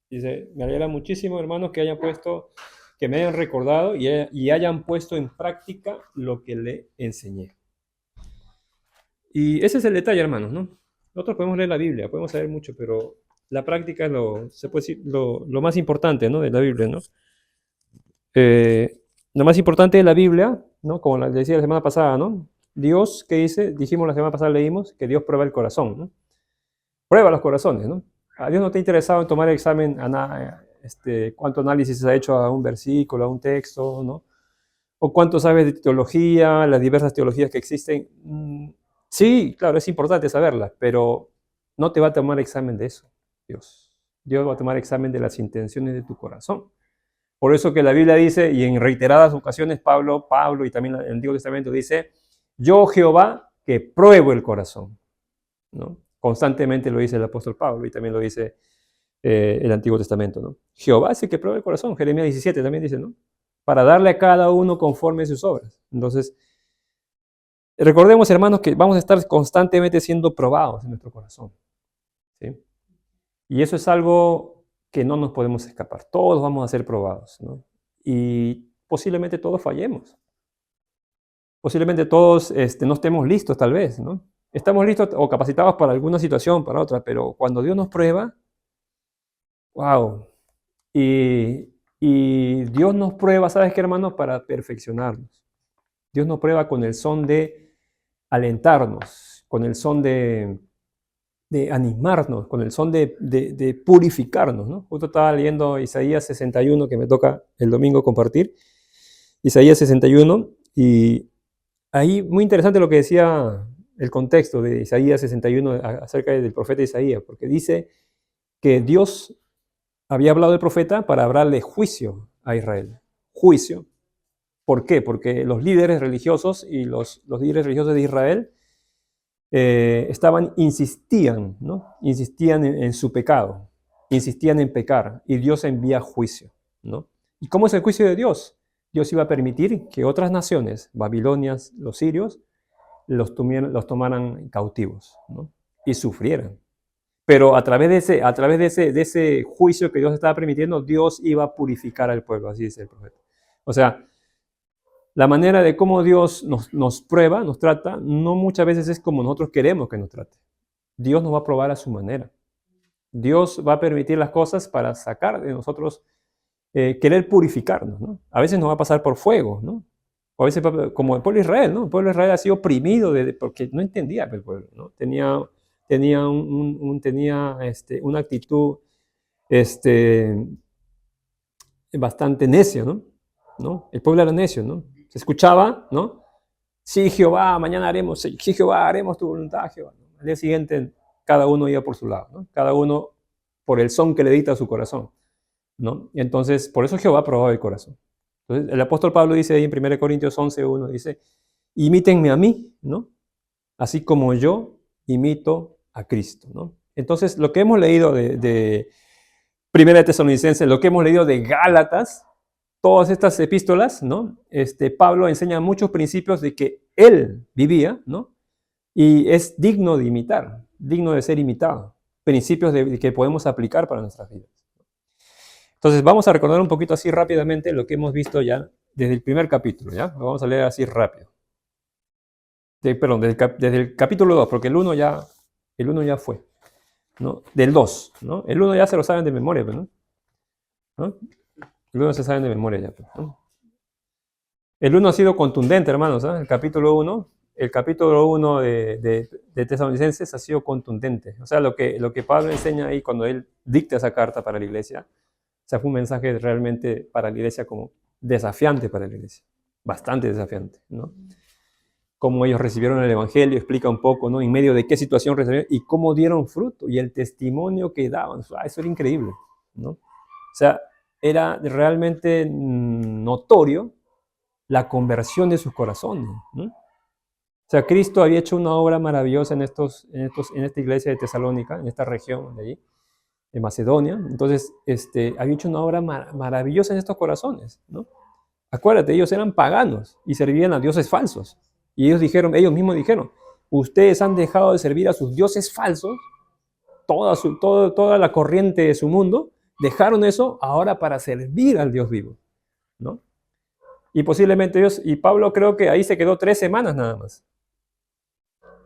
Dice, me alegra muchísimo, hermanos, que hayan puesto, que me hayan recordado y hayan puesto en práctica lo que le enseñé. Y ese es el detalle, hermanos, ¿no? Nosotros podemos leer la Biblia, podemos saber mucho, pero la práctica es se puede decir, lo más importante, ¿no? De la Biblia, ¿no? Lo más importante de la Biblia, ¿no? Como decía la semana pasada, ¿no? Dios, ¿qué dice? Dijimos la semana pasada, leímos que Dios prueba el corazón, ¿no? Prueba los corazones, ¿no? A Dios no está interesado en tomar el examen, cuánto análisis ha hecho a un versículo, a un texto, ¿no? O cuánto sabes de teología, las diversas teologías que existen. Sí, claro, es importante saberlas, pero no te va a tomar examen de eso, Dios. Dios va a tomar examen de las intenciones de tu corazón. Por eso que la Biblia dice, y en reiteradas ocasiones Pablo y también el Antiguo Testamento dice, yo Jehová que pruebo el corazón, ¿no? Constantemente lo dice el apóstol Pablo y también lo dice el Antiguo Testamento, ¿no? Jehová es el que prueba el corazón. Jeremías 17 también dice, ¿no? Para darle a cada uno conforme a sus obras. Entonces, recordemos, hermanos, que vamos a estar constantemente siendo probados en nuestro corazón, ¿sí? Y eso es algo que no nos podemos escapar. Todos vamos a ser probados, ¿no? Y posiblemente todos fallemos. Posiblemente todos no estemos listos, tal vez, ¿no? Estamos listos o capacitados para alguna situación, para otra, pero cuando Dios nos prueba, wow. Y Dios nos prueba, ¿sabes qué, hermanos? Para perfeccionarnos. Dios nos prueba con el son de alentarnos, con el son de animarnos, con el son de purificarnos, ¿no? Justo estaba leyendo Isaías 61, que me toca el domingo compartir. Isaías 61, y ahí muy interesante lo que decía el contexto de Isaías 61 acerca del profeta Isaías, porque dice que Dios había hablado del profeta para hablarle juicio a Israel. Juicio. ¿Por qué? Porque los líderes religiosos y los líderes religiosos de Israel insistían, ¿no? Insistían en su pecado, insistían en pecar, y Dios envía juicio, ¿no? ¿Y cómo es el juicio de Dios? Dios iba a permitir que otras naciones, babilonias, los sirios, los tomaran cautivos, ¿no? Y sufrieran. Pero a través de ese juicio que Dios estaba permitiendo, Dios iba a purificar al pueblo, así dice el profeta. O sea, la manera de cómo Dios nos prueba, nos trata, no muchas veces es como nosotros queremos que nos trate. Dios nos va a probar a su manera. Dios va a permitir las cosas para sacar de nosotros, querer purificarnos, ¿no? A veces nos va a pasar por fuego, ¿no? O a veces, como el pueblo de Israel, ¿no? El pueblo de Israel ha sido oprimido porque no entendía el pueblo, ¿no? Tenía una actitud este, bastante necia, ¿no? ¿No? El pueblo era necio, ¿no? Se escuchaba, ¿no? Sí, Jehová, mañana haremos, sí, Jehová, haremos tu voluntad, Jehová. Al día siguiente, cada uno iba por su lado, ¿no? Cada uno por el son que le dicta a su corazón, ¿no? Y entonces, por eso Jehová probaba el corazón. Entonces, el apóstol Pablo dice ahí en 1 Corintios 11:1, dice, imítenme a mí, ¿no? Así como yo imito a Cristo, ¿no? Entonces, lo que hemos leído de Primera de Tesalonicenses, lo que hemos leído de Gálatas, todas estas epístolas, ¿no? Pablo enseña muchos principios de que él vivía, ¿no? Y es digno de imitar, digno de ser imitado. Principios que podemos aplicar para nuestras vidas. Entonces, vamos a recordar un poquito así rápidamente lo que hemos visto ya desde el primer capítulo, ¿ya? Lo vamos a leer así rápido. Perdón, desde el capítulo 2, porque el 1 ya fue, ¿no? Del 2, ¿no? El 1 ya se lo saben de memoria, ¿no? ¿No? El 1 se saben de memoria ya, ¿no? El 1 ha sido contundente, hermanos, ¿eh? El capítulo 1 de Tesalonicenses ha sido contundente. O sea, lo que Pablo enseña ahí cuando él dicta esa carta para la iglesia, o sea, fue un mensaje realmente para la iglesia como desafiante para la iglesia, bastante desafiante, ¿no? Cómo ellos recibieron el evangelio, explica un poco, ¿no? En medio de qué situación recibieron y cómo dieron fruto y el testimonio que daban. Eso era increíble, ¿no? O sea, era realmente notorio la conversión de sus corazones, ¿no? O sea, Cristo había hecho una obra maravillosa en esta iglesia de Tesalónica, en esta región de allí, de Macedonia. Entonces, había hecho una obra maravillosa en estos corazones, ¿no? Acuérdate, ellos eran paganos y servían a dioses falsos. Y ellos mismos dijeron, ustedes han dejado de servir a sus dioses falsos, toda la corriente de su mundo, dejaron eso ahora para servir al Dios vivo, ¿no? Y posiblemente Dios, y Pablo creo que ahí se quedó 3 semanas nada más.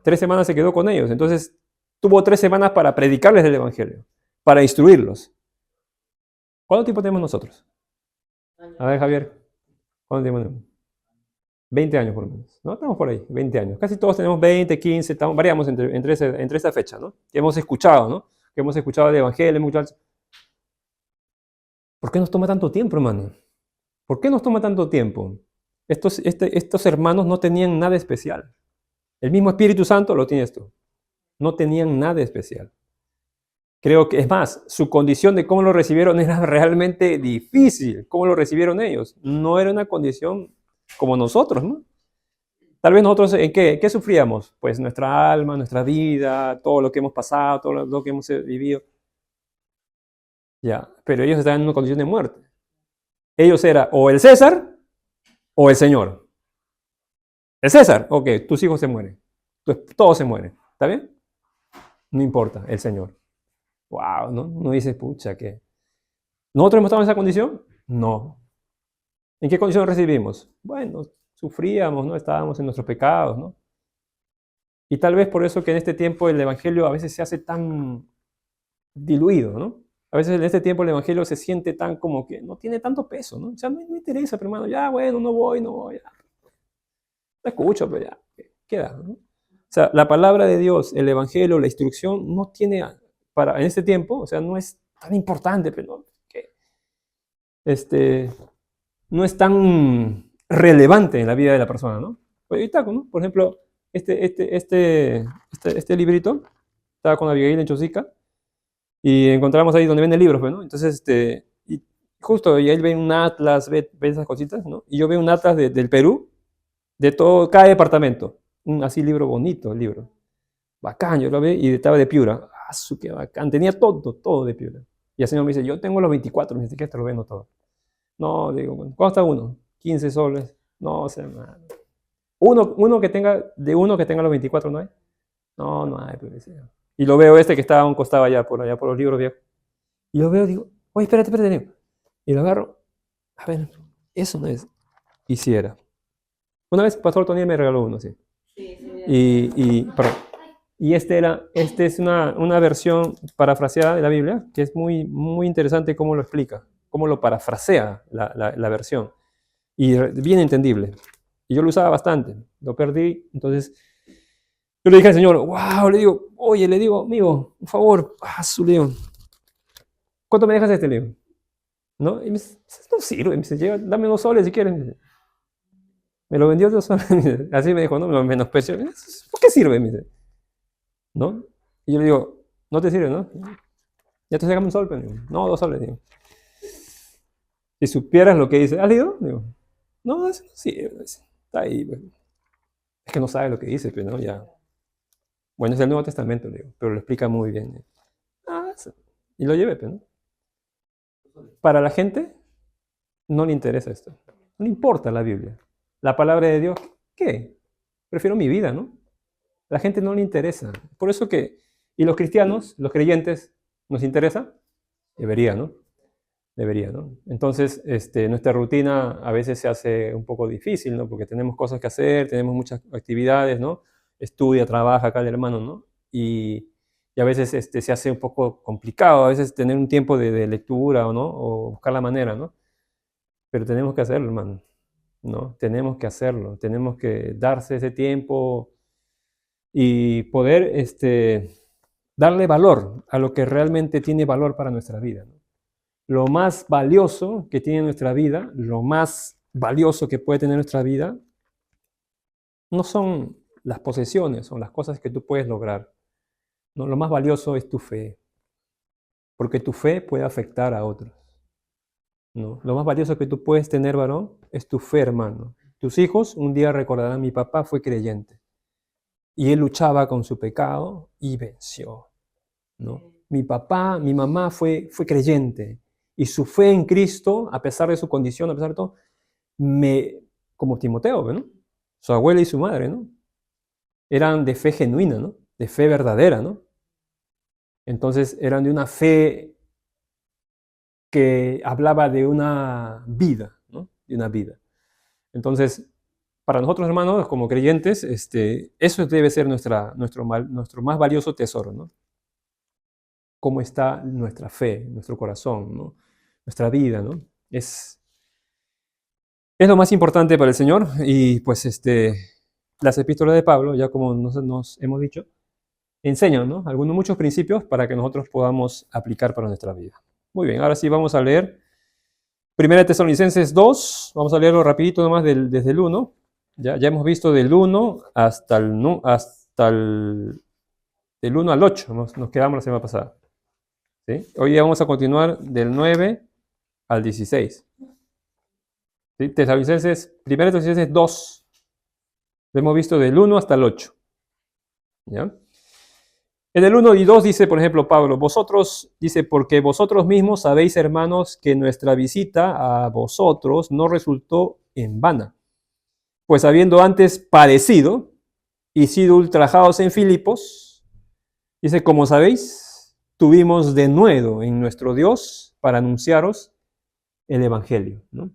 3 semanas se quedó con ellos. Entonces tuvo 3 semanas para predicarles el Evangelio, para instruirlos. ¿Cuánto tiempo tenemos nosotros? A ver, Javier, ¿cuánto tiempo tenemos? 20 años por lo menos, ¿no? Estamos por ahí, 20 años. Casi todos tenemos 20, 15, variamos entre esa fecha, ¿no? Que hemos escuchado, ¿no? Que hemos escuchado el Evangelio, ¿Por qué nos toma tanto tiempo, hermano? ¿Por qué nos toma tanto tiempo? Estos hermanos no tenían nada especial. El mismo Espíritu Santo lo tienes tú. No tenían nada especial. Creo que, es más, su condición de cómo lo recibieron era realmente difícil. ¿Cómo lo recibieron ellos? No era una condición como nosotros, ¿no? Tal vez nosotros, ¿en qué sufríamos? Pues nuestra alma, nuestra vida, todo lo que hemos pasado, todo lo que hemos vivido. Ya, pero ellos estaban en una condición de muerte. Ellos eran o el César o el Señor. El César, ok, tus hijos se mueren. Todos se mueren. ¿Está bien? No importa, el Señor. Wow, ¿no? No dices, pucha, ¿qué? ¿Nosotros hemos estado en esa condición? No. ¿En qué condición recibimos? Bueno, sufríamos, ¿no? Estábamos en nuestros pecados, ¿no? Y tal vez por eso que en este tiempo el Evangelio a veces se hace tan diluido, ¿no? A veces en este tiempo el Evangelio se siente tan como que no tiene tanto peso, ¿no? O sea, no me interesa, pero hermano, ya, bueno, no voy, ya. No escucho, pero ya, queda, ¿no? O sea, la palabra de Dios, el Evangelio, la instrucción, no tiene, en este tiempo, o sea, no es tan importante, pero no, no es tan relevante en la vida de la persona, ¿no? Pues ahorita, ¿no? Por ejemplo, este librito, estaba con Abigail en Chosica, y encontramos ahí donde venden libros, pues, ¿no? Entonces, y justo, y él ve un atlas, ve esas cositas, ¿no? Y yo veo un atlas del Perú, de todo, cada departamento. Un así libro bonito, el libro. Bacán, yo lo vi y estaba de Piura. ¡Ah, qué bacán! Tenía todo de Piura. Y el señor me dice, yo tengo los 24, me dice, ¿qué te lo vendo todo? No, digo, bueno, ¿cuánto está uno? 15 soles. No, o sea, man. Uno que tenga los 24, ¿no hay? No, no hay, pues, dice. Y lo veo que estaba a un costado allá por los libros viejos. Y lo veo, digo, oye, espérate, digo. Y lo agarro, a ver, eso no es. Hiciera. Una vez Pastor Tony me regaló uno, sí. Perdón. Y este es una versión parafraseada de la Biblia, que es muy, muy interesante cómo lo explica, cómo lo parafrasea la versión. Y bien entendible. Y yo lo usaba bastante, lo perdí, entonces yo le dije al Señor, wow, le digo, amigo, por favor, su León, ¿cuánto me dejas este León? ¿No? Y me dice, no sirve, me dice, dame 2 soles si quieres. Me lo vendió 2 soles, así me dijo, no, me menospreció. ¿Por qué sirve? Me dice, ¿no? Y yo le digo, no te sirve, ¿no? Ya te sacamos 1 sol, pero digo, no, 2 soles, digo. Si supieras lo que dice, ¿has leído? Digo, no, eso no sirve, está ahí, pues. Es que no sabe lo que dice, pero no, ya. Bueno, es el Nuevo Testamento, le digo, pero lo explica muy bien. Y lo llevé, pero no. Para la gente no le interesa esto. No le importa la Biblia. La palabra de Dios, ¿qué? Prefiero mi vida, ¿no? La gente no le interesa. Por eso y los cristianos, los creyentes, ¿nos interesa? Debería, ¿no? Debería, ¿no? Entonces, nuestra rutina a veces se hace un poco difícil, ¿no? Porque tenemos cosas que hacer, tenemos muchas actividades, ¿no? Estudia, trabaja acá el hermano, ¿no? Y a veces se hace un poco complicado, a veces tener un tiempo de lectura, ¿no? O buscar la manera, ¿no? Pero tenemos que hacerlo, hermano, ¿no? Tenemos que hacerlo, tenemos que darse ese tiempo y poder darle valor a lo que realmente tiene valor para nuestra vida, ¿no? Lo más valioso que tiene nuestra vida, lo más valioso que puede tener nuestra vida, no son las posesiones o las cosas que tú puedes lograr. No, lo más valioso es tu fe, porque tu fe puede afectar a otros. ¿No? Lo más valioso que tú puedes tener, varón, es tu fe, hermano. Tus hijos un día recordarán, mi papá fue creyente y él luchaba con su pecado y venció. ¿No? Mi papá, mi mamá fue creyente y su fe en Cristo, a pesar de su condición, a pesar de todo, como Timoteo, ¿no? Su abuela y su madre, ¿no? Eran de fe genuina, ¿no? De fe verdadera, ¿no? Entonces eran de una fe que hablaba de una vida, ¿no? De una vida. Entonces, para nosotros, hermanos, como creyentes, eso debe ser nuestro más valioso tesoro, ¿no? Cómo está nuestra fe, nuestro corazón, ¿no? Nuestra vida, ¿no? Es lo más importante para el Señor. Y pues las epístolas de Pablo, ya como nos hemos dicho, enseñan, ¿no? Muchos principios para que nosotros podamos aplicar para nuestra vida. Muy bien, ahora sí vamos a leer 1 Tesalonicenses 2, vamos a leerlo rapidito nomás desde el 1. Ya hemos visto del 1 hasta del 1 al 8, nos quedamos la semana pasada. ¿Sí? Hoy día vamos a continuar del 9 al 16. ¿Sí? 1 Tesalonicenses 2, lo hemos visto del 1 hasta el 8. ¿Ya? En el 1 y 2 dice, por ejemplo, Pablo, dice, porque vosotros mismos sabéis, hermanos, que nuestra visita a vosotros no resultó en vana. Pues habiendo antes padecido y sido ultrajados en Filipos, dice, como sabéis, tuvimos denuedo en nuestro Dios para anunciaros el Evangelio, ¿no?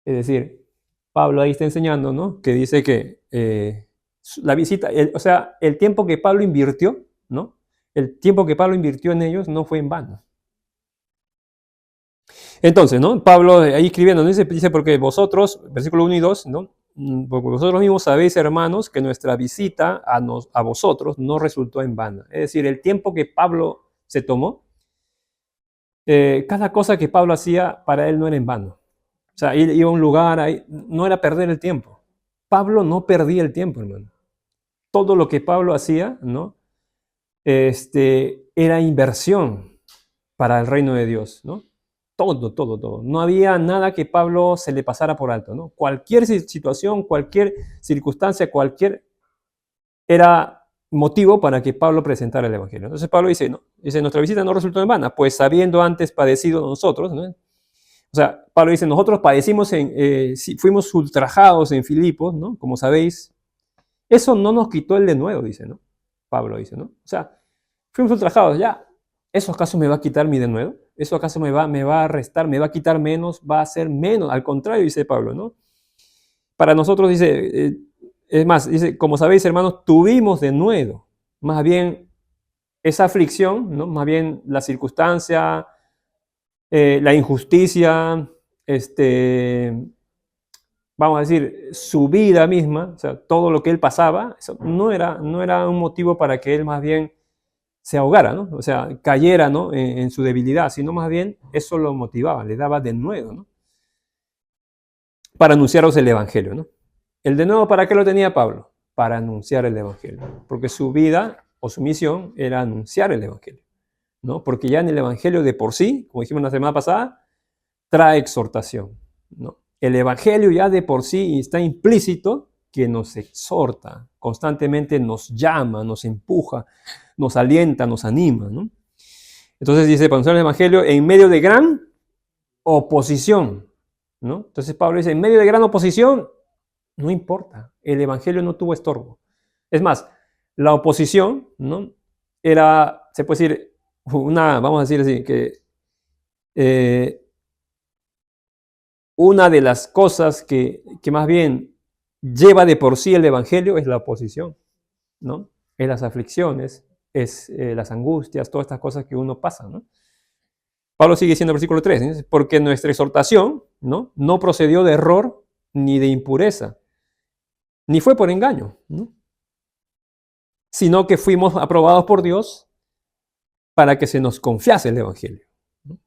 Es decir, Pablo ahí está enseñando, ¿no? Que dice que la visita, el tiempo que Pablo invirtió, ¿no? El tiempo que Pablo invirtió en ellos no fue en vano. Entonces, ¿no? Pablo ahí escribiendo, dice, porque vosotros, versículo 1 y 2, ¿no? Porque vosotros mismos sabéis, hermanos, que nuestra visita a vosotros no resultó en vano. Es decir, el tiempo que Pablo se tomó, cada cosa que Pablo hacía para él no era en vano. O sea, iba a un lugar, ahí, no era perder el tiempo. Pablo no perdía el tiempo, hermano. Todo lo que Pablo hacía, ¿no? Era inversión para el reino de Dios, ¿no? Todo. No había nada que Pablo se le pasara por alto, ¿no? Cualquier situación, cualquier circunstancia, era motivo para que Pablo presentara el Evangelio. Entonces Pablo dice, no, nuestra visita no resultó en vana, pues habiendo antes padecido nosotros, ¿no? O sea, Pablo dice, nosotros padecimos, fuimos ultrajados en Filipos, ¿no? Como sabéis, eso no nos quitó el denuedo, dice, ¿no? Pablo dice, ¿no? O sea, fuimos ultrajados, ya. ¿Eso acaso me va a quitar mi denuedo? ¿Eso acaso me va a restar, me va a quitar menos, va a ser menos? Al contrario, dice Pablo, ¿no? Para nosotros, dice, es más, dice, como sabéis, hermanos, tuvimos denuedo. Más bien, esa aflicción, ¿no? Más bien la circunstancia, la injusticia, vamos a decir, su vida misma, o sea, todo lo que él pasaba, eso no era un motivo para que él más bien se ahogara, ¿no? O sea, cayera, ¿no? en su debilidad, sino más bien eso lo motivaba, le daba de nuevo, ¿no? Para anunciaros el Evangelio, ¿no? ¿El de nuevo para qué lo tenía Pablo? Para anunciar el Evangelio, porque su vida o su misión era anunciar el Evangelio, ¿no? Porque ya en el Evangelio de por sí, como dijimos la semana pasada, trae exhortación, ¿no? El Evangelio ya de por sí está implícito que nos exhorta, constantemente nos llama, nos empuja, nos alienta, nos anima, ¿no? Entonces dice, para anunciar el Evangelio en medio de gran oposición, ¿no? Entonces Pablo dice, en medio de gran oposición, no importa, el Evangelio no tuvo estorbo. Es más, la oposición, ¿no? Era, se puede decir, vamos a decir así, que una de las cosas que más bien lleva de por sí el Evangelio es la oposición, ¿no? Es las aflicciones, es las angustias, todas estas cosas que uno pasa, ¿no? Pablo sigue diciendo en el versículo 3, ¿sí? Porque nuestra exhortación, no procedió de error ni de impureza, ni fue por engaño, ¿no? Sino que fuimos aprobados por Dios para que se nos confiase el Evangelio, ¿no?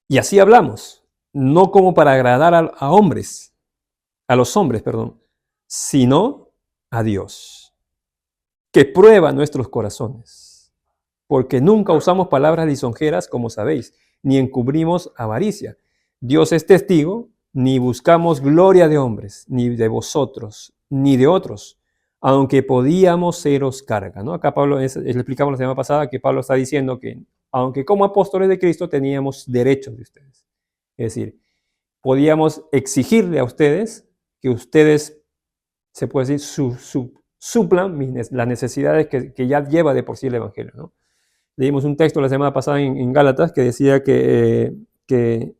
Y así hablamos, no como para agradar a los hombres, perdón, sino a Dios, que prueba nuestros corazones, porque nunca usamos palabras lisonjeras, como sabéis, ni encubrimos avaricia. Dios es testigo, ni buscamos gloria de hombres, ni de vosotros, ni de otros, aunque podíamos seros carga, ¿no? Acá Pablo, le explicamos la semana pasada que Pablo está diciendo que, aunque como apóstoles de Cristo teníamos derechos de ustedes. Es decir, podíamos exigirle a ustedes que ustedes, se puede decir, suplan las necesidades que ya lleva de por sí el Evangelio, ¿no? Leímos un texto la semana pasada en Gálatas que decía que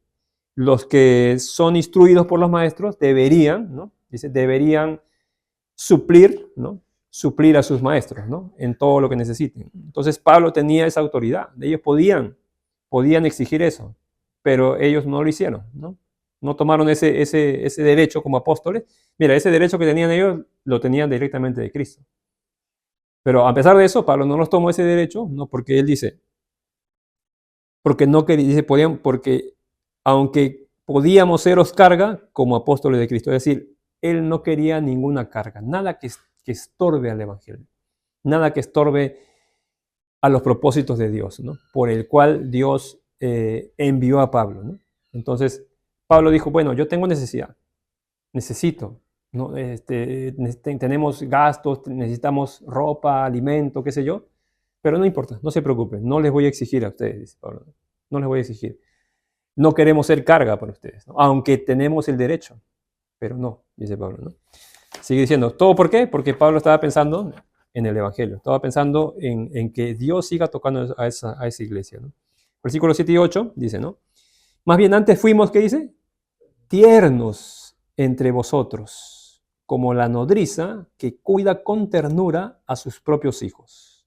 los que son instruidos por los maestros deberían, ¿no? Dice, deberían suplir, ¿no? Suplir a sus maestros, ¿no? En todo lo que necesiten. Entonces Pablo tenía esa autoridad. Ellos podían exigir eso, pero ellos no lo hicieron, ¿no? No tomaron ese derecho como apóstoles. Mira, ese derecho que tenían ellos lo tenían directamente de Cristo. Pero a pesar de eso, Pablo no los tomó ese derecho, ¿no? Porque él dice, porque no quería, dice, podían, porque aunque podíamos seros carga como apóstoles de Cristo, es decir, él no quería ninguna carga, nada que estorbe al Evangelio, nada que estorbe a los propósitos de Dios, ¿no? Por el cual Dios envió a Pablo, ¿no? Entonces, Pablo dijo, bueno, yo tengo necesidad, necesito, ¿no? Tenemos gastos, necesitamos ropa, alimento, qué sé yo, pero no importa, no se preocupen, no les voy a exigir a ustedes, dice Pablo, no les voy a exigir. No queremos ser carga para ustedes, ¿no? Aunque tenemos el derecho, pero no, dice Pablo, ¿no? Sigue diciendo, ¿todo por qué? Porque Pablo estaba pensando en el Evangelio, estaba pensando en que Dios siga tocando a esa iglesia, ¿no? Versículos 7 y 8 dice, ¿no? Más bien antes fuimos, ¿qué dice? Tiernos entre vosotros, como la nodriza que cuida con ternura a sus propios hijos.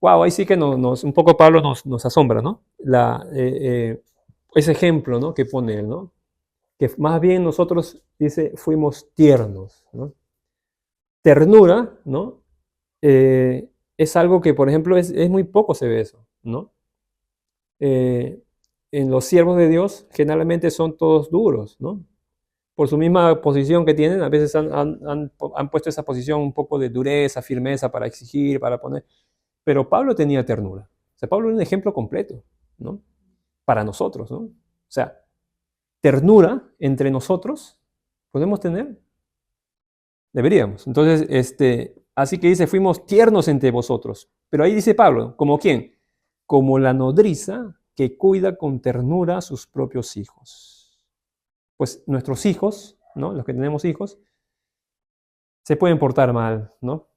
Wow, ahí sí que un poco Pablo nos asombra, ¿no? Ese ejemplo, ¿no? Que pone él, ¿no? Que más bien nosotros, dice, fuimos tiernos, ¿no? Ternura, ¿no? Es algo que, por ejemplo, es muy poco se ve eso, ¿no? En los siervos de Dios generalmente son todos duros, ¿no? Por su misma posición que tienen, a veces han puesto esa posición un poco de dureza, firmeza para exigir, para poner. Pero Pablo tenía ternura. O sea, Pablo es un ejemplo completo, ¿no? Para nosotros, ¿no? O sea, ternura entre nosotros podemos tener. Deberíamos. Entonces, así que dice, fuimos tiernos entre vosotros. Pero ahí dice Pablo, ¿como quién? Como la nodriza que cuida con ternura a sus propios hijos. Pues nuestros hijos, ¿no? Los que tenemos hijos, se pueden portar mal, ¿no?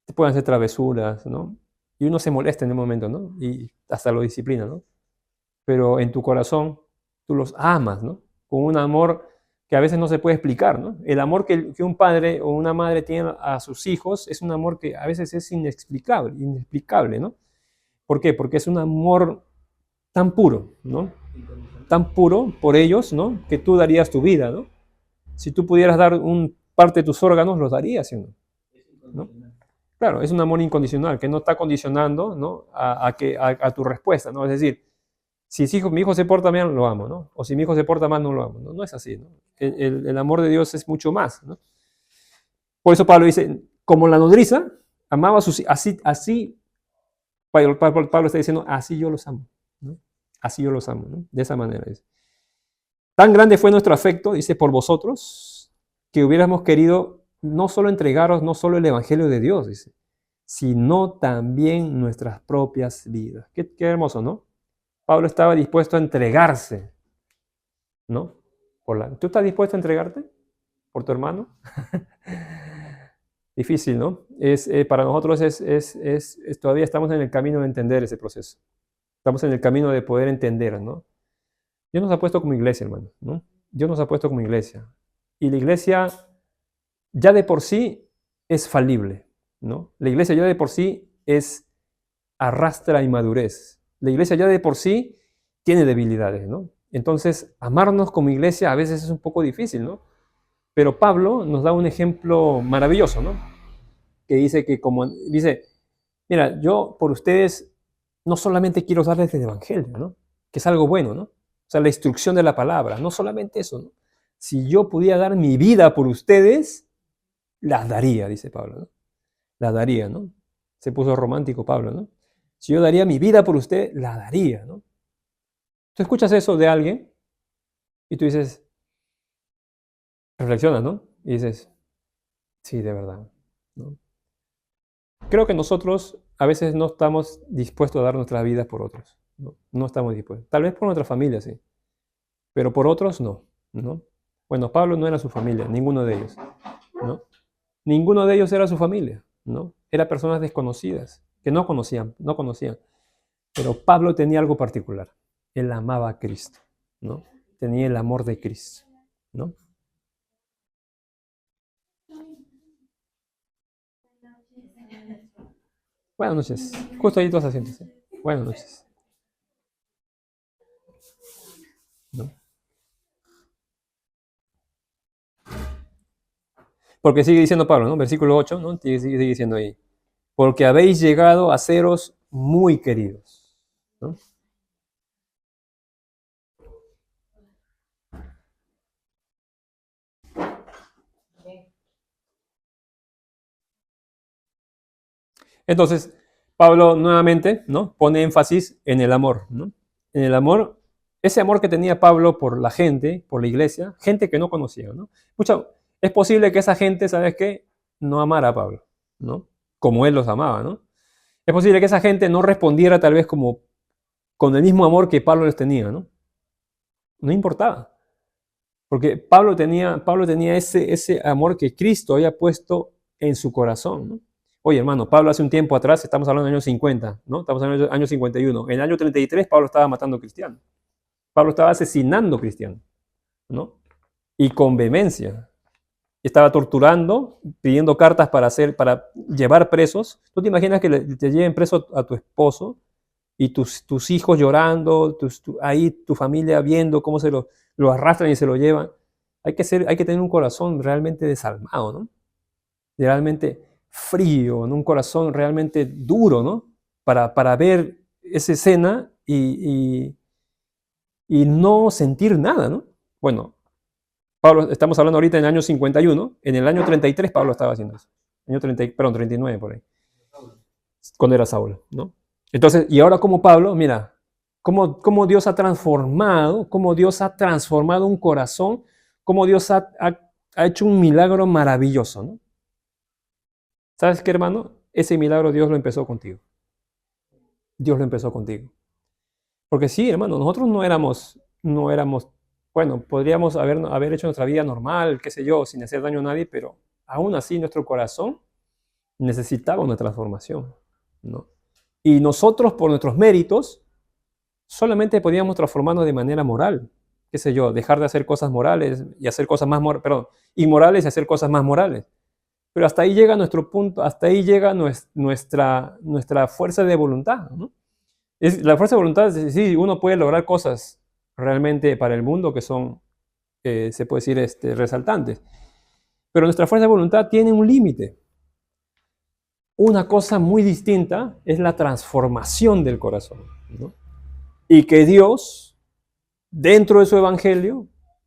Se pueden hacer travesuras, ¿no? Y uno se molesta en el momento, ¿no? Y hasta lo disciplina, ¿no? Pero en tu corazón tú los amas, ¿no? Con un amor que a veces no se puede explicar, ¿no? El amor que un padre o una madre tiene a sus hijos es un amor que a veces es inexplicable, ¿no? ¿Por qué? Porque es un amor tan puro, ¿no? Tan puro por ellos, ¿no? Que tú darías tu vida, ¿no? Si tú pudieras dar parte de tus órganos, los darías, ¿sí? ¿No? Claro, es un amor incondicional, que no está condicionando, ¿no? a tu respuesta, ¿no? Es decir, si mi hijo se porta bien, lo amo, ¿no? O si mi hijo se porta mal, no lo amo. No, no es así, ¿no? El amor de Dios es mucho más, ¿no? Por eso Pablo dice, como la nodriza amaba a sus hijos, así Pablo está diciendo, así yo los amo, ¿no? Así yo los amo, ¿no? De esa manera. Dice. Tan grande fue nuestro afecto, dice, por vosotros, que hubiéramos querido no solo entregaros, no solo el Evangelio de Dios, dice, sino también nuestras propias vidas. Qué hermoso, ¿no? Pablo estaba dispuesto a entregarse, ¿no? ¿Tú estás dispuesto a entregarte por tu hermano? Difícil, ¿no? Para nosotros todavía estamos en el camino de entender ese proceso. Estamos en el camino de poder entender, ¿no? Dios nos ha puesto como iglesia, hermano, ¿no? Dios nos ha puesto como iglesia. Y la iglesia ya de por sí es falible, ¿no? La iglesia ya de por sí arrastra inmadurez. La iglesia ya de por sí tiene debilidades, ¿no? Entonces, amarnos como iglesia a veces es un poco difícil, ¿no? Pero Pablo nos da un ejemplo maravilloso, ¿no? Que dice, mira, yo por ustedes no solamente quiero darles el evangelio, ¿no? Que es algo bueno, ¿no? O sea, la instrucción de la palabra, no solamente eso, ¿no? Si yo pudiera dar mi vida por ustedes, las daría, dice Pablo, ¿no? Las daría, ¿no? Se puso romántico Pablo, ¿no? Si yo daría mi vida por usted, la daría, ¿no? Tú escuchas eso de alguien y tú dices, reflexionas, ¿no? Y dices, sí, de verdad, ¿no? Creo que nosotros a veces no estamos dispuestos a dar nuestras vidas por otros, ¿no? No estamos dispuestos. Tal vez por nuestra familia, sí, pero por otros no, ¿no? Bueno, Pablo no era su familia, ninguno de ellos, ¿no? Ninguno de ellos era su familia, ¿no? Eran personas desconocidas, que no conocían. Pero Pablo tenía algo particular. Él amaba a Cristo, ¿no? Tenía el amor de Cristo, ¿no? Buenas noches. Justo ahí todos asientos. Buenas noches. ¿No? Porque sigue diciendo Pablo, ¿no? Versículo 8, ¿no? Sigue diciendo ahí. Porque habéis llegado a seros muy queridos, ¿no? Entonces, Pablo nuevamente, ¿no? Pone énfasis en el amor, ¿no? En el amor, ese amor que tenía Pablo por la gente, por la iglesia, gente que no conocía, ¿no? Escucha, es posible que esa gente, ¿sabes qué? No amara a Pablo, ¿no? Como él los amaba, ¿no? Es posible que esa gente no respondiera tal vez como con el mismo amor que Pablo les tenía, ¿no? No importaba. Porque Pablo tenía ese amor que Cristo había puesto en su corazón, ¿no? Oye, hermano, Pablo hace un tiempo atrás, estamos hablando del año 50, ¿no? Estamos hablando del año 51. En el año 33 Pablo estaba matando cristianos. Pablo estaba asesinando cristianos, ¿no? Y con vehemencia. Estaba torturando, pidiendo cartas para llevar presos. ¿Tú te imaginas que te lleven preso a tu esposo y tus hijos llorando, ahí tu familia viendo cómo lo arrastran y se lo llevan? Hay que tener un corazón realmente desalmado, ¿no? Realmente frío, ¿no? Un corazón realmente duro, ¿no? Para ver esa escena y no sentir nada, ¿no? Bueno, Pablo, estamos hablando ahorita en el año 51, en el año 33 Pablo estaba haciendo eso. Año 30, perdón, 39 por ahí, cuando era Saulo, ¿no? Entonces, y ahora como Pablo, mira, cómo Dios ha transformado un corazón, cómo Dios ha hecho un milagro maravilloso, ¿no? ¿Sabes qué, hermano? Ese milagro Dios lo empezó contigo. Dios lo empezó contigo. Porque sí, hermano, nosotros no éramos, bueno, podríamos haber hecho nuestra vida normal, qué sé yo, sin hacer daño a nadie, pero aún así nuestro corazón necesitaba una transformación, ¿no? Y nosotros, por nuestros méritos, solamente podíamos transformarnos de manera moral, qué sé yo, dejar de hacer cosas morales y hacer cosas más, inmorales y hacer cosas más morales. Pero hasta ahí llega nuestro punto, hasta ahí llega nuestra fuerza de voluntad, ¿no? La fuerza de voluntad, sí, uno puede lograr cosas realmente para el mundo que son, se puede decir, resaltantes. Pero nuestra fuerza de voluntad tiene un límite. Una cosa muy distinta es la transformación del corazón, ¿no? Y que Dios, dentro de su evangelio,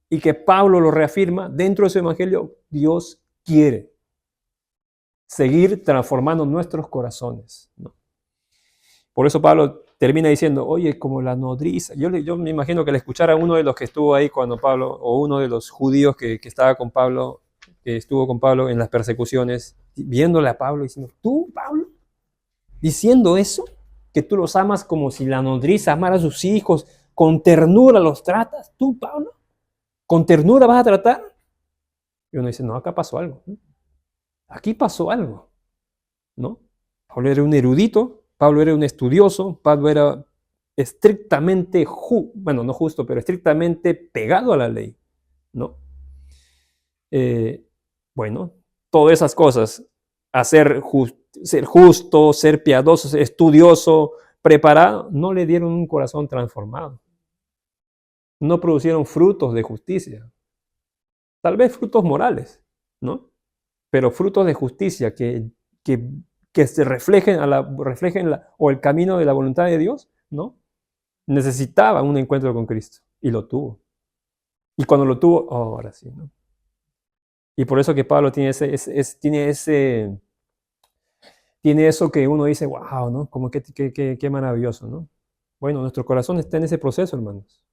y que Pablo lo reafirma, dentro de su evangelio, Dios quiere seguir transformando nuestros corazones, ¿no? Por eso Pablo termina diciendo, oye, como la nodriza. Yo me imagino que le escuchara a uno de los que estuvo ahí cuando Pablo, o uno de los judíos que estaba con Pablo, que estuvo con Pablo en las persecuciones, viéndole a Pablo diciendo, ¿tú, Pablo? Diciendo eso, que tú los amas como si la nodriza amara a sus hijos, con ternura los tratas, ¿tú, Pablo? ¿Con ternura vas a tratar? Y uno dice, no, acá pasó algo, ¿no? Aquí pasó algo, ¿no? Pablo era un erudito, Pablo era un estudioso, Pablo era estrictamente, bueno, no justo, pero estrictamente pegado a la ley, ¿no? Eh, bueno, todas esas cosas, ser justo, ser piadoso, ser estudioso, preparado, no le dieron un corazón transformado. No producieron frutos de justicia. Tal vez frutos morales, ¿no? Pero frutos de justicia que, que se o el camino de la voluntad de Dios, ¿no? Necesitaba un encuentro con Cristo y lo tuvo. Y cuando lo tuvo, oh, ahora sí, ¿no? Y por eso que Pablo tiene eso que uno dice, wow, ¿no? Como qué maravilloso, ¿no? Bueno, nuestro corazón está en ese proceso, hermanos.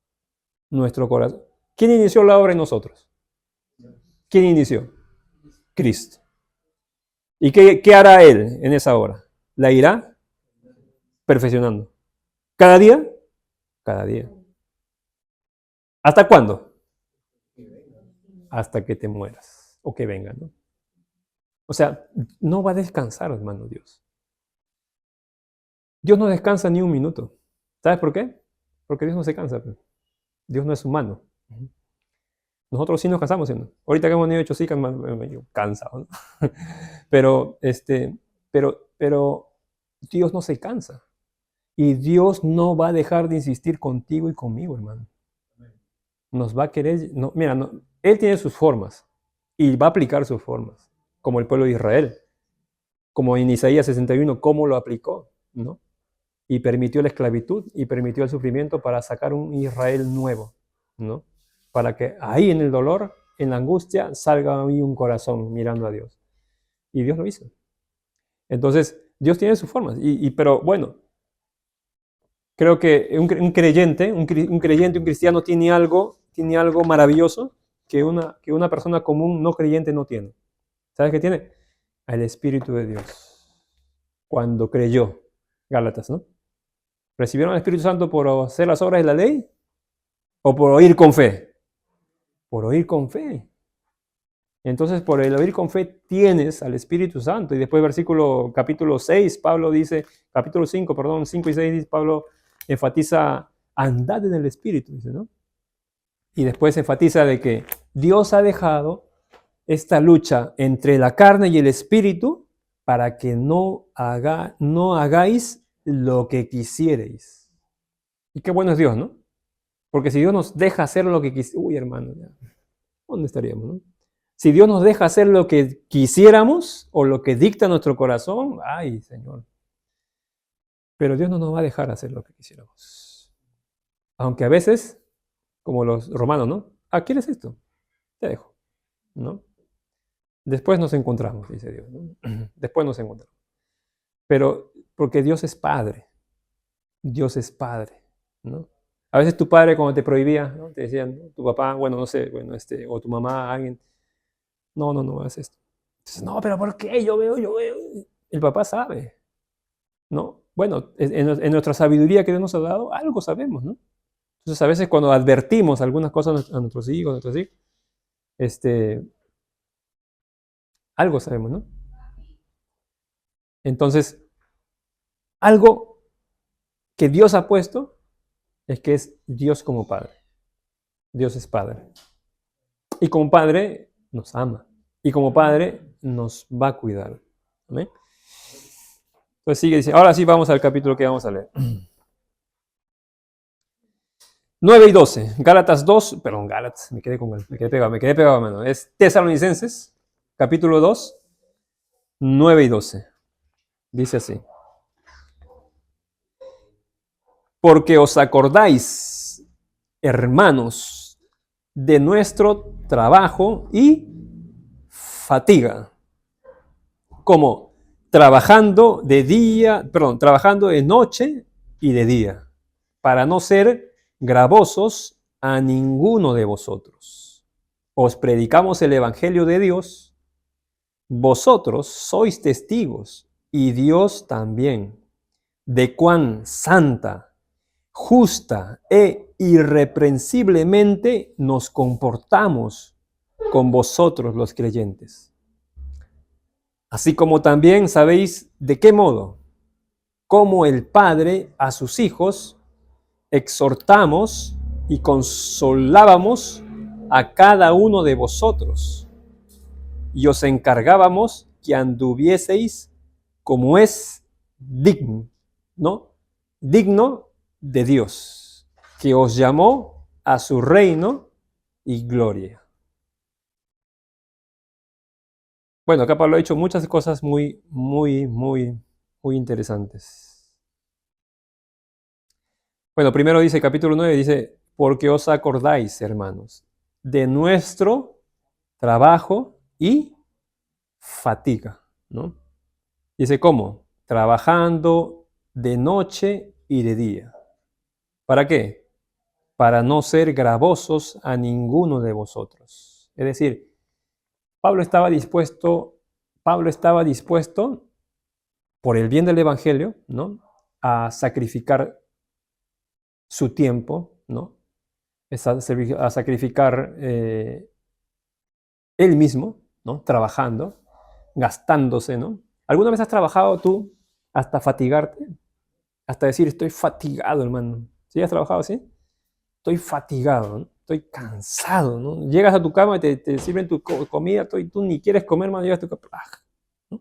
Nuestro corazón. ¿Quién inició la obra en nosotros? ¿Quién inició? Cristo. ¿Y qué hará Él en esa obra? La irá perfeccionando. ¿Cada día? Cada día. ¿Hasta cuándo? Hasta que te mueras o que venga, ¿no? O sea, no va a descansar, hermano Dios. Dios no descansa ni un minuto. ¿Sabes por qué? Porque Dios no se cansa. Pues. Dios no es humano. Nosotros sí nos cansamos, ¿sí? Ahorita que hemos tenido 8 sí, cansado, ¿no? pero, pero Dios no se cansa. Y Dios no va a dejar de insistir contigo y conmigo, hermano. Nos va a querer... No, mira, no, Él tiene sus formas y va a aplicar sus formas, como el pueblo de Israel. Como en Isaías 61, cómo lo aplicó, ¿no? Y permitió la esclavitud y permitió el sufrimiento para sacar un Israel nuevo, ¿no? Para que ahí en el dolor, en la angustia, salga ahí un corazón mirando a Dios. Y Dios lo hizo. Entonces, Dios tiene sus formas. Pero bueno, creo que un creyente, un cristiano tiene algo maravilloso que una persona común no creyente no tiene. ¿Sabes qué tiene? El Espíritu de Dios. Cuando creyó, Gálatas, ¿no? ¿Recibieron el Espíritu Santo por hacer las obras de la ley? ¿O por oír con fe? Por oír con fe. Entonces, por el oír con fe tienes al Espíritu Santo. Y después, capítulo 6, Pablo dice, capítulo 5, perdón, 5 y 6, dice, Pablo enfatiza, andad en el Espíritu, dice, ¿no? Y después enfatiza de que Dios ha dejado esta lucha entre la carne y el Espíritu para que no hagáis lo que quisierais. Y qué bueno es Dios, ¿no? Porque si Dios nos deja hacer lo que quisiéramos, uy, hermano, ¿dónde estaríamos, no? Si Dios nos deja hacer lo que quisiéramos o lo que dicta nuestro corazón, ay, Señor. Pero Dios no nos va a dejar hacer lo que quisiéramos. Aunque a veces, como los romanos, ¿no? Ah, ¿quieres esto? Te dejo, ¿no? Después nos encontramos, dice Dios, ¿no? Después nos encontramos. Pero porque Dios es Padre. Dios es Padre, ¿no? A veces tu padre cuando te prohibía, ¿no? Te decían, ¿no? Tu papá, bueno, no sé, bueno, o tu mamá, alguien, no hagas esto. Entonces, no, pero ¿por qué? Yo veo. El papá sabe, ¿no? Bueno, en nuestra sabiduría que Dios nos ha dado, algo sabemos, ¿no? Entonces, a veces cuando advertimos algunas cosas a nuestros hijos, algo sabemos, ¿no? Entonces, algo que Dios ha puesto es que es Dios como Padre. Dios es Padre. Y como Padre nos ama. Y como Padre nos va a cuidar. ¿Amén? Entonces sigue diciendo, ahora sí vamos al capítulo que vamos a leer. 9 y 12, Gálatas 2, perdón, Gálatas, me quedé pegado, mano. Es Tesalonicenses, capítulo 2, 9 y 12. Dice así. Porque os acordáis, hermanos, de nuestro trabajo y fatiga, como trabajando de noche y de día, para no ser gravosos a ninguno de vosotros. Os predicamos el Evangelio de Dios, vosotros sois testigos, y Dios también, de cuán santa, justa e irreprensiblemente nos comportamos con vosotros los creyentes. Así como también sabéis de qué modo, como el Padre a sus hijos, exhortamos y consolábamos a cada uno de vosotros, y os encargábamos que anduvieseis como es digno, ¿no? Digno de Dios, que os llamó a su reino y gloria. Bueno, acá Pablo ha dicho muchas cosas muy interesantes. Bueno, primero dice, capítulo 9, dice, porque os acordáis, hermanos, de nuestro trabajo y fatiga, ¿no? Dice, ¿cómo? Trabajando de noche y de día. ¿Para qué? Para no ser gravosos a ninguno de vosotros. Es decir, Pablo estaba dispuesto por el bien del Evangelio, ¿no? A sacrificar su tiempo, ¿no? A sacrificar él mismo, ¿no? Trabajando, gastándose, ¿no? ¿Alguna vez has trabajado tú hasta fatigarte? hasta decir, estoy fatigado, hermano. ¿Sí has trabajado así? Estoy fatigado, ¿no? Estoy cansado, ¿no? Llegas a tu cama y te sirven tu comida, y tú ni quieres comer, hermano, llegas a tu cama, ¿no?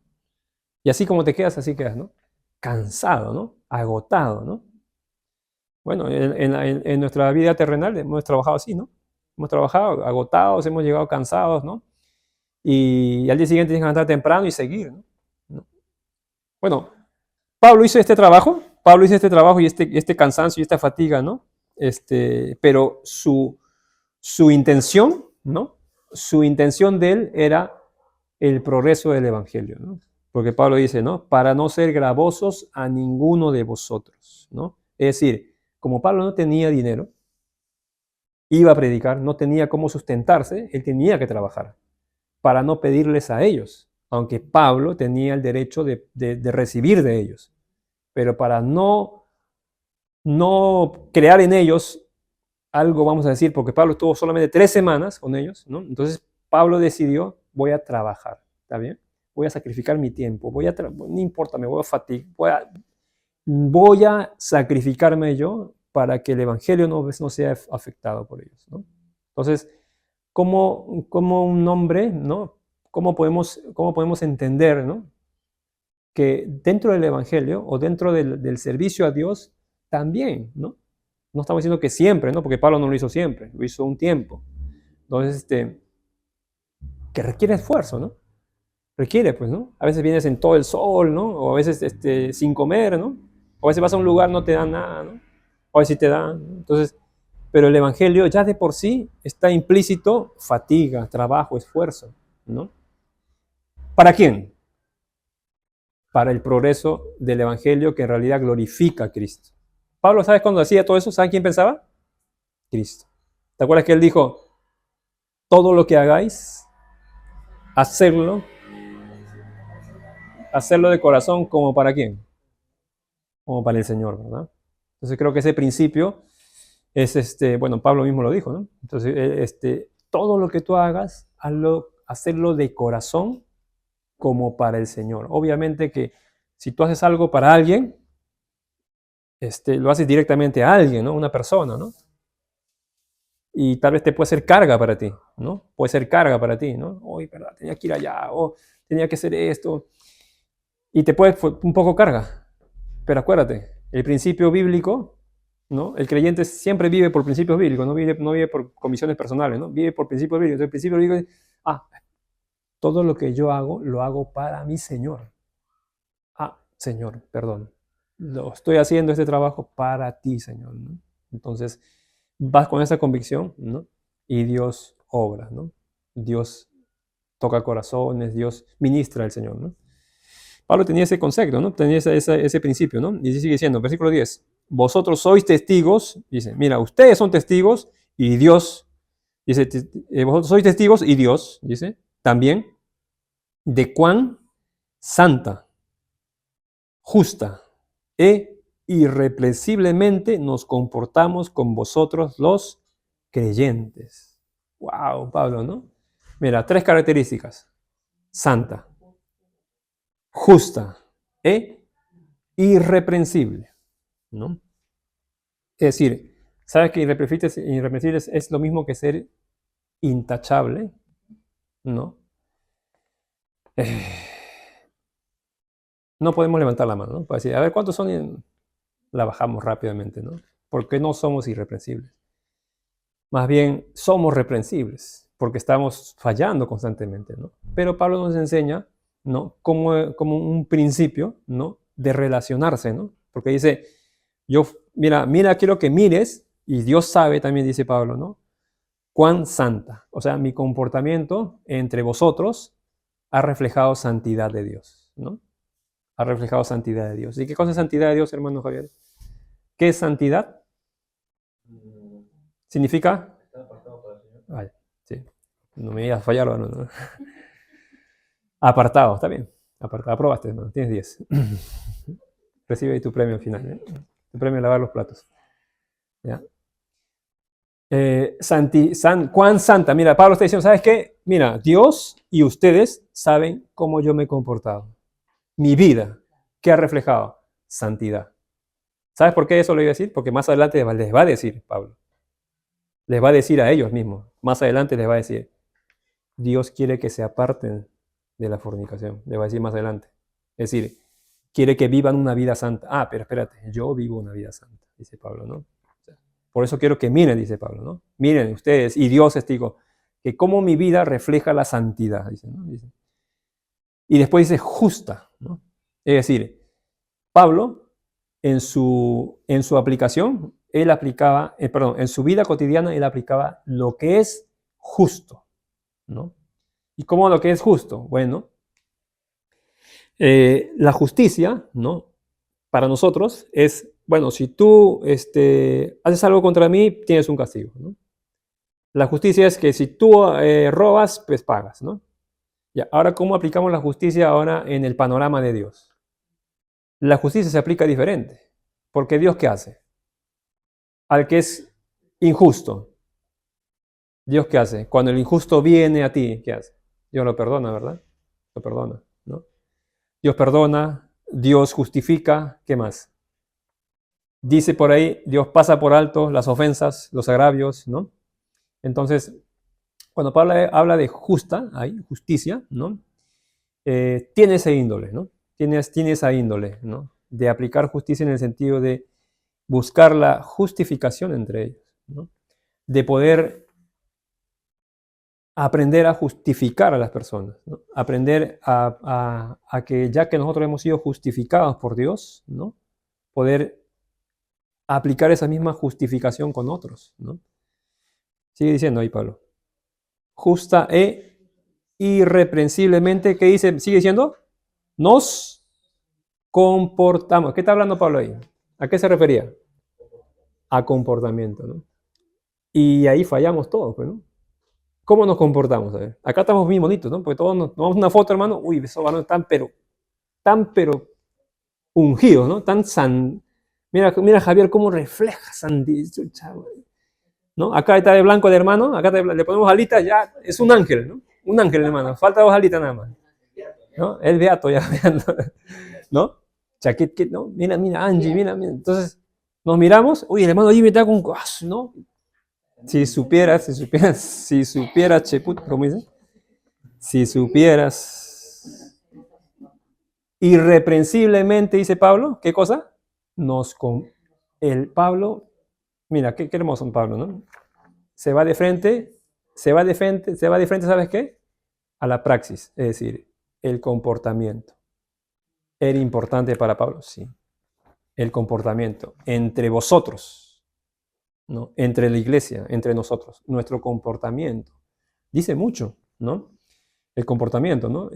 Y así como te quedas, así quedas, ¿no? Cansado, ¿no? Agotado, ¿no? Bueno, en nuestra vida terrenal hemos trabajado así, ¿no? Hemos trabajado agotados, hemos llegado cansados, ¿no? Y al día siguiente tienes que levantar temprano y seguir, ¿no? Bueno, Pablo hizo este trabajo y este cansancio y esta fatiga, ¿no? Pero su intención, ¿no? Su intención de él era el progreso del evangelio, ¿no? Porque Pablo dice, ¿no? Para no ser gravosos a ninguno de vosotros, ¿no? Es decir, como Pablo no tenía dinero, iba a predicar, no tenía cómo sustentarse, él tenía que trabajar para no pedirles a ellos, aunque Pablo tenía el derecho de recibir de ellos, pero para no crear en ellos algo, vamos a decir, porque Pablo estuvo solamente 3 semanas con ellos, ¿no? Entonces Pablo decidió, voy a trabajar, ¿está bien? Voy a sacrificar mi tiempo, no importa, me voy a fatigar, voy a sacrificarme yo para que el evangelio no sea afectado por ellos, ¿no? Entonces, como un hombre, ¿no? ¿Cómo podemos entender, ¿no? Que dentro del evangelio o dentro del servicio a Dios también, ¿no? No estamos diciendo que siempre, ¿no? Porque Pablo no lo hizo siempre, lo hizo un tiempo. Entonces, que requiere esfuerzo, ¿no? Requiere, pues, ¿no? A veces vienes en todo el sol, ¿no? O a veces sin comer, ¿no? O a veces vas a un lugar, no te dan nada, ¿no? O a veces sí te dan, ¿no? Entonces, pero el evangelio ya de por sí está implícito fatiga, trabajo, esfuerzo, ¿no? ¿Para quién? Para el progreso del evangelio que en realidad glorifica a Cristo. Pablo, ¿sabes cuando hacía todo eso? ¿Saben quién pensaba? Cristo. ¿Te acuerdas que él dijo, todo lo que hagáis, hacerlo de corazón como para quién? Como para el Señor, ¿verdad? Entonces creo que ese principio es, bueno, Pablo mismo lo dijo, ¿no? Entonces, todo lo que tú hagas, hacerlo de corazón como para el Señor. Obviamente que si tú haces algo para alguien, lo haces directamente a alguien, ¿no? Una persona, ¿no? Y tal vez te puede ser carga para ti, ¿no? Puede ser carga para ti, ¿no? Oye, ¿verdad? Tenía que ir allá, o tenía que hacer esto. Y te puede un poco carga. Pero acuérdate, el principio bíblico, ¿no? El creyente siempre vive por principios bíblicos, no vive por comisiones personales, ¿no? Vive por principios bíblicos. El principio bíblico es, todo lo que yo hago, lo hago para mi Señor. Señor, perdón. Lo estoy haciendo este trabajo para ti, Señor, ¿no? Entonces, vas con esa convicción, ¿no? Y Dios obra, ¿no? Dios toca corazones, Dios ministra al Señor, ¿no? Pablo tenía ese concepto, ¿no? Tenía ese principio, ¿no? Y sigue diciendo, versículo 10, vosotros sois testigos, dice, mira, ustedes son testigos y Dios, dice, vosotros sois testigos y Dios, dice, también, de cuán santa, justa e irreprensiblemente nos comportamos con vosotros los creyentes. Wow, Pablo, ¿no? Mira, 3 características. Santa, justa e irreprensible, ¿no? Es decir, ¿sabes que irreprensible es lo mismo que ser intachable? ¿No? No podemos levantar la mano, ¿no? Para decir, a ver, ¿cuántos son? Y la bajamos rápidamente, ¿no? Porque no somos irreprensibles. Más bien, somos reprensibles, porque estamos fallando constantemente, ¿no? Pero Pablo nos enseña, ¿no? Como un principio, ¿no? De relacionarse, ¿no? Porque dice, mira, quiero que mires, y Dios sabe, también dice Pablo, ¿no? Cuán santa. O sea, mi comportamiento entre vosotros ha reflejado santidad de Dios, ¿no? Ha reflejado santidad de Dios. ¿Y qué cosa es santidad de Dios, hermano Javier? ¿Qué es santidad? ¿Significa? Ay, sí. No me digas fallar, ¿no? Apartado, está bien. Apartado, aprobaste, hermano. Tienes 10. Recibe ahí tu premio al final, ¿eh? Tu premio de lavar los platos. ¿Ya? ¿Cuán santa? Mira, Pablo está diciendo, ¿sabes qué? Mira, Dios y ustedes saben cómo yo me he comportado. Mi vida, ¿qué ha reflejado? Santidad. ¿Sabes por qué eso lo iba a decir? Porque más adelante les va a decir Pablo. Les va a decir a ellos mismos. Más adelante les va a decir, Dios quiere que se aparten de la fornicación. Les va a decir más adelante. Es decir, quiere que vivan una vida santa. Ah, pero espérate, yo vivo una vida santa, dice Pablo, ¿no? Por eso quiero que miren, dice Pablo, ¿no? Miren ustedes, y Dios testigo, que cómo mi vida refleja la santidad, dice, ¿no? Dice. Y después dice justa, ¿no? Es decir, Pablo, en su aplicación, él aplicaba, en su vida cotidiana, él aplicaba lo que es justo, ¿no? ¿Y cómo lo que es justo? Bueno, la justicia, ¿no? Para nosotros es, bueno, si tú haces algo contra mí, tienes un castigo, ¿no? La justicia es que si tú robas, pues pagas, ¿no? Ya, ahora, ¿cómo aplicamos la justicia ahora en el panorama de Dios? La justicia se aplica diferente, porque Dios, ¿qué hace? Al que es injusto, Dios, ¿qué hace? Cuando el injusto viene a ti, ¿qué hace? Dios lo perdona, ¿verdad? Lo perdona, ¿no? Dios perdona, Dios justifica, ¿qué más? Dice por ahí, Dios pasa por alto las ofensas, los agravios, ¿no? Entonces, cuando Pablo habla de justicia, ¿no? Tiene esa índole, ¿no? Tiene esa índole, ¿no? De aplicar justicia en el sentido de buscar la justificación entre ellos, ¿no? De poder aprender a justificar a las personas, ¿no? Aprender a que ya que nosotros hemos sido justificados por Dios, ¿no? Poder aplicar esa misma justificación con otros, ¿no? Sigue diciendo ahí Pablo. Justa e irreprensiblemente, ¿qué dice? Sigue diciendo, nos comportamos. ¿Qué está hablando Pablo ahí? ¿A qué se refería? A comportamiento, ¿no? Y ahí fallamos todos, pues, ¿no? ¿Cómo nos comportamos? A ver, acá estamos bien bonitos, ¿no? Porque todos nos tomamos una foto, hermano. Uy, esos varones están pero ungidos, ¿no? Mira Javier cómo refleja santidad, ¿no? Acá está de blanco el hermano, acá le ponemos alitas, ya es un ángel, ¿no? Un ángel, hermano. Falta 2 alitas nada más, ¿no? El beato ya, ¿no? Chaquet, ¿no? Mira, Angie, mira. Entonces, nos miramos, uy, el hermano Jimmy está con, ¿no? Si supieras, Cheput, ¿cómo dice? Si supieras irreprensiblemente, dice Pablo, ¿qué cosa? El Pablo, mira, qué hermoso Pablo, ¿no? Se va de frente, ¿sabes qué? A la praxis, es decir, el comportamiento. ¿Era importante para Pablo? Sí. El comportamiento entre vosotros, ¿no? Entre la iglesia, entre nosotros, nuestro comportamiento. Dice mucho, ¿no? El comportamiento, ¿no?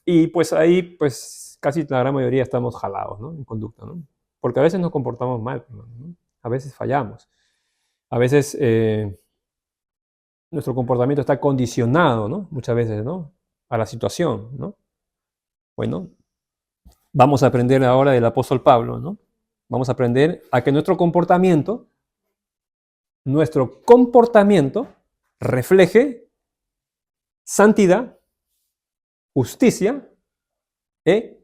Y pues ahí, pues casi la gran mayoría estamos jalados, ¿no? En conducta, ¿no? Porque a veces nos comportamos mal, ¿no? A veces fallamos. A veces nuestro comportamiento está condicionado, ¿no? Muchas veces, ¿no? A la situación, ¿no? Bueno, vamos a aprender ahora del apóstol Pablo, ¿no? Vamos a aprender a que nuestro comportamiento refleje santidad, justicia y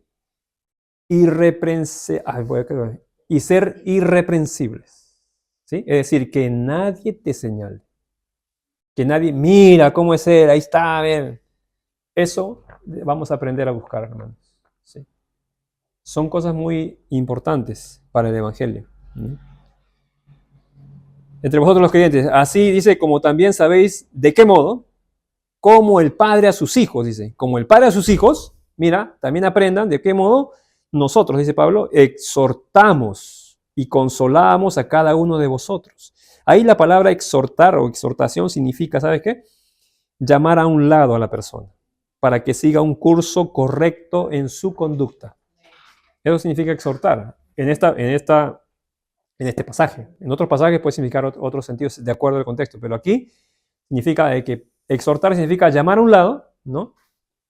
ser irreprensibles. ¿Sí? Es decir, que nadie te señale. Que nadie, mira cómo es él, ahí está, a ver. Eso vamos a aprender a buscar, hermanos. ¿Sí? Son cosas muy importantes para el Evangelio. ¿Sí? Entre vosotros los creyentes, así dice, como también sabéis de qué modo, como el Padre a sus hijos, dice, como el Padre a sus hijos, mira, también aprendan de qué modo nosotros, dice Pablo, exhortamos y consolamos a cada uno de vosotros. Ahí la palabra exhortar o exhortación significa, ¿sabes qué? Llamar a un lado a la persona para que siga un curso correcto en su conducta. Eso significa exhortar en este pasaje. En otros pasajes puede significar otros sentidos de acuerdo al contexto, pero aquí significa que exhortar significa llamar a un lado, ¿no?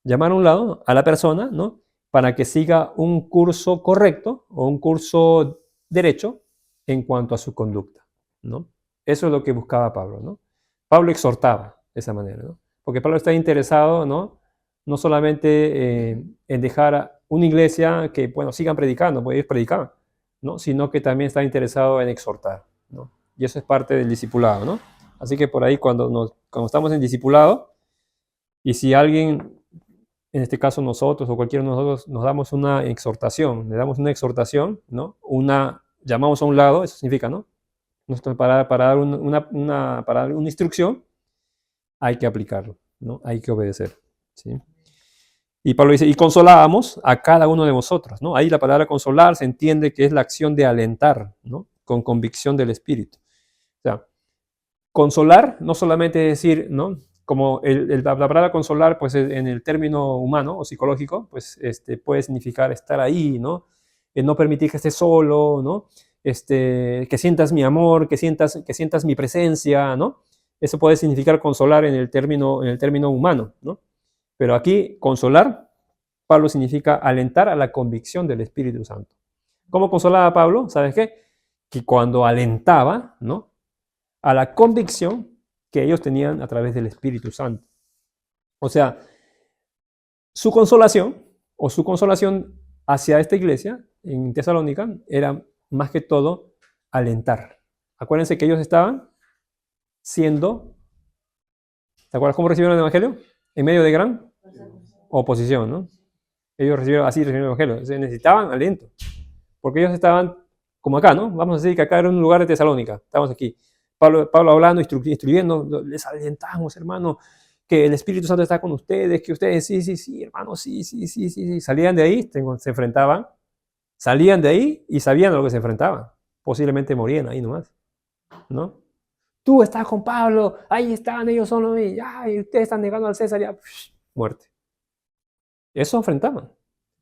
Llamar a un lado a la persona, ¿no? Para que siga un curso correcto o un curso derecho en cuanto a su conducta, ¿no? Eso es lo que buscaba Pablo, ¿no? Pablo exhortaba de esa manera, ¿no? Porque Pablo está interesado, ¿no? No solamente en dejar una iglesia que, bueno, sigan predicando, porque ellos predicaban, ¿no? Sino que también está interesado en exhortar, ¿no? Y eso es parte del discipulado, ¿no? Así que por ahí cuando estamos en discipulado, y si alguien, en este caso nosotros o cualquiera de nosotros, nos damos una exhortación, le damos una exhortación, ¿no? Llamamos a un lado, eso significa, ¿no? Para dar para dar una instrucción, hay que aplicarlo, ¿no? Hay que obedecer, ¿sí? Y Pablo dice, y consolábamos a cada uno de vosotros, ¿no? Ahí la palabra consolar se entiende que es la acción de alentar, ¿no? Con convicción del Espíritu. O sea, consolar no solamente decir, ¿no? Como la palabra consolar, pues en el término humano o psicológico, pues puede significar estar ahí, ¿no? No permitir que estés solo, ¿no? Que sientas mi amor, que sientas mi presencia, ¿no? Eso puede significar consolar en el término humano, ¿no? Pero aquí, consolar, Pablo significa alentar a la convicción del Espíritu Santo. ¿Cómo consolaba Pablo? ¿Sabes qué? Que cuando alentaba, ¿no? A la convicción que ellos tenían a través del Espíritu Santo. O sea, su consolación hacia esta iglesia en Tesalónica era más que todo alentar. Acuérdense que ellos estaban siendo, ¿te acuerdas cómo recibieron el Evangelio? En medio de gran oposición, ¿no? Ellos recibieron el Evangelio. Se necesitaban aliento. Porque ellos estaban, como acá, ¿no? Vamos a decir que acá era un lugar de Tesalónica. Estamos aquí. Pablo hablando, instruyendo, les alentamos, hermano, que el Espíritu Santo está con ustedes, que ustedes, sí, hermano, sí. Salían de ahí, se enfrentaban. Salían de ahí y sabían a lo que se enfrentaban. Posiblemente morían ahí nomás, ¿no? Tú estás con Pablo, ahí están, ellos son los, y ustedes están negando al César, ya, muerte. Eso enfrentaban.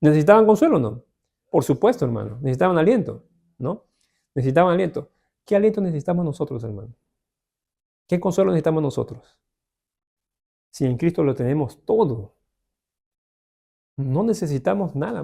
¿Necesitaban consuelo o no? Por supuesto, hermano. Necesitaban aliento, ¿no? Necesitaban aliento. ¿Qué aliento necesitamos nosotros, hermano? ¿Qué consuelo necesitamos nosotros? Si en Cristo lo tenemos todo, no necesitamos nada